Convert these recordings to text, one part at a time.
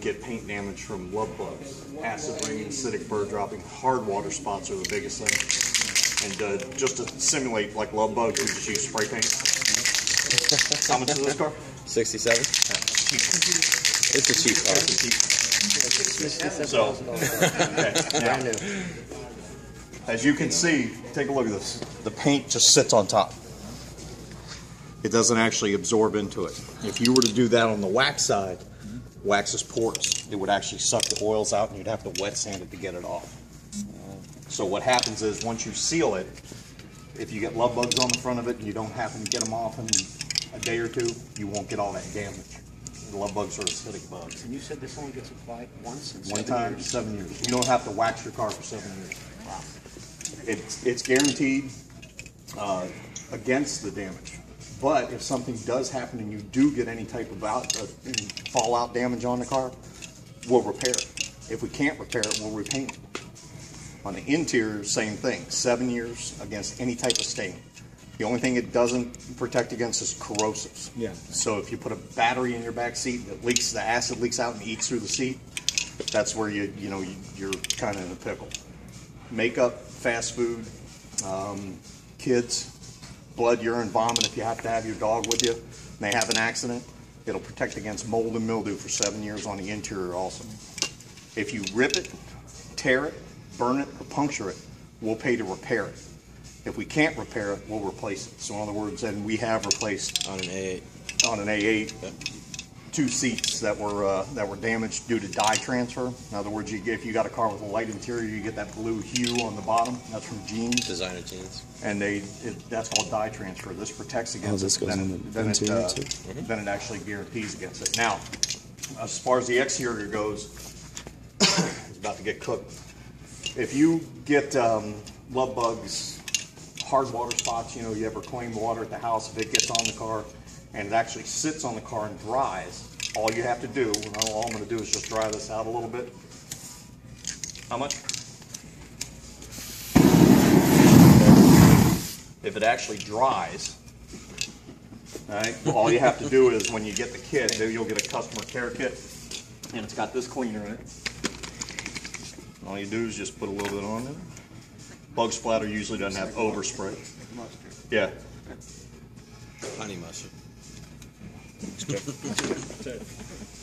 don't get paint damage from love bugs. Acid rain, acidic bird dropping, hard water spots are the biggest thing. And just to simulate like love bugs, we just use spray paint. How much is this car? 67. It's a cheap car. It's a cheap car. So, okay, now, as you can see, take a look at this. The paint just sits on top. It doesn't actually absorb into it. If you were to do that on the wax side, wax is porous. It would actually suck the oils out and you'd have to wet sand it to get it off. So what happens is once you seal it, if you get love bugs on the front of it and you don't happen to get them off in a day or two, you won't get all that damage. The love bugs are acidic bugs. And you said this only gets applied once in 7 years? One time, 7 years. You don't have to wax your car for 7 years. Wow. It's guaranteed against the damage. But if something does happen and you do get any type of fallout damage on the car, we'll repair it. If we can't repair it, we'll repaint it. On the interior, same thing. 7 years against any type of stain. The only thing it doesn't protect against is corrosives. Yeah. So if you put a battery in your back seat that leaks, the acid leaks out and eats through the seat, that's where you're kind of in a pickle. Makeup, fast food, kids, blood, urine, vomit. If you have to have your dog with you and they have an accident, it'll protect against mold and mildew for 7 years on the interior also. If you rip it, tear it, burn it, or puncture it, we'll pay to repair it. If we can't repair it, we'll replace it. So in other words, and we have replaced on an A8. On an A8, 2 seats that were damaged due to dye transfer. In other words, if you got a car with a light interior, you get that blue hue on the bottom. That's from jeans. Designer jeans. And that's called dye transfer. This protects against this it. Goes Then it actually guarantees against it. Now, as far as the exterior goes, it's about to get cooked. If you get love bugs, hard water spots, you ever claim water at the house, if it gets on the car and it actually sits on the car and dries, all you have to do, all I'm going to do is just dry this out a little bit. How much? If it actually dries, all you have to do is when you get the kit, you'll get a customer care kit, and it's got this cleaner in it. All you do is just put a little bit on there. Bug splatter usually doesn't have overspray. Yeah. Honey mustard.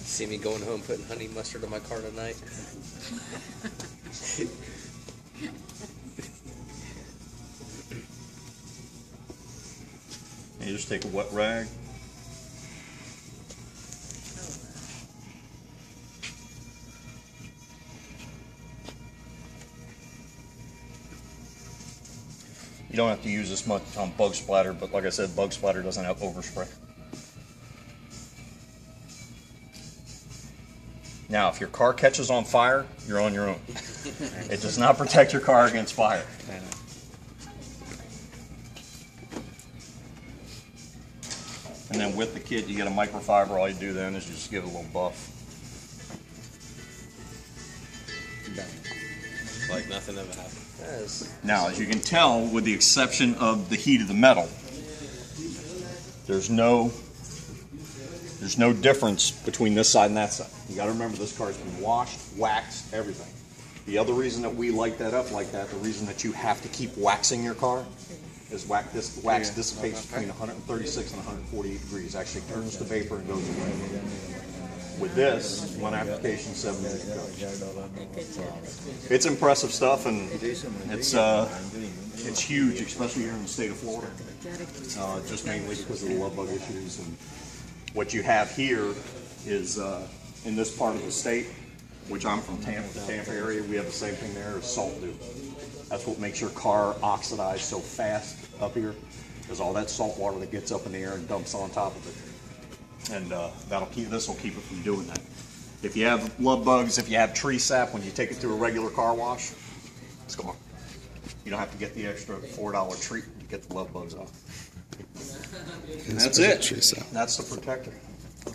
See me going home putting honey mustard on my car tonight? You just take a wet rag. You don't have to use this much on bug splatter, but like I said, bug splatter doesn't have overspray. Now, if your car catches on fire, you're on your own. It does not protect your car against fire. And then with the kit, you get a microfiber. All you do then is you just give it a little buff. Like nothing ever happened. Now, as you can tell, with the exception of the heat of the metal, there's no difference between this side and that side. You got to remember, this car's been washed, waxed, everything. The other reason that we light that up like that, the reason that you have to keep waxing your car, is wax dissipates between 136 and 148 degrees. Actually turns to vapor and goes away. With this, one application, 7 minutes ago. It's impressive stuff, and it's huge, especially here in the state of Florida. Just mainly because of the love bug issues. And what you have here is in this part of the state, which I'm from Tampa, the Tampa area, we have the same thing there, is salt dew. That's what makes your car oxidize so fast up here, is all that salt water that gets up in the air and dumps on top of it. And this will keep it from doing that. If you have love bugs, if you have tree sap, when you take it through a regular car wash, it's gone. You don't have to get the extra $4 treat to get the love bugs off. And that's it. That's the protector.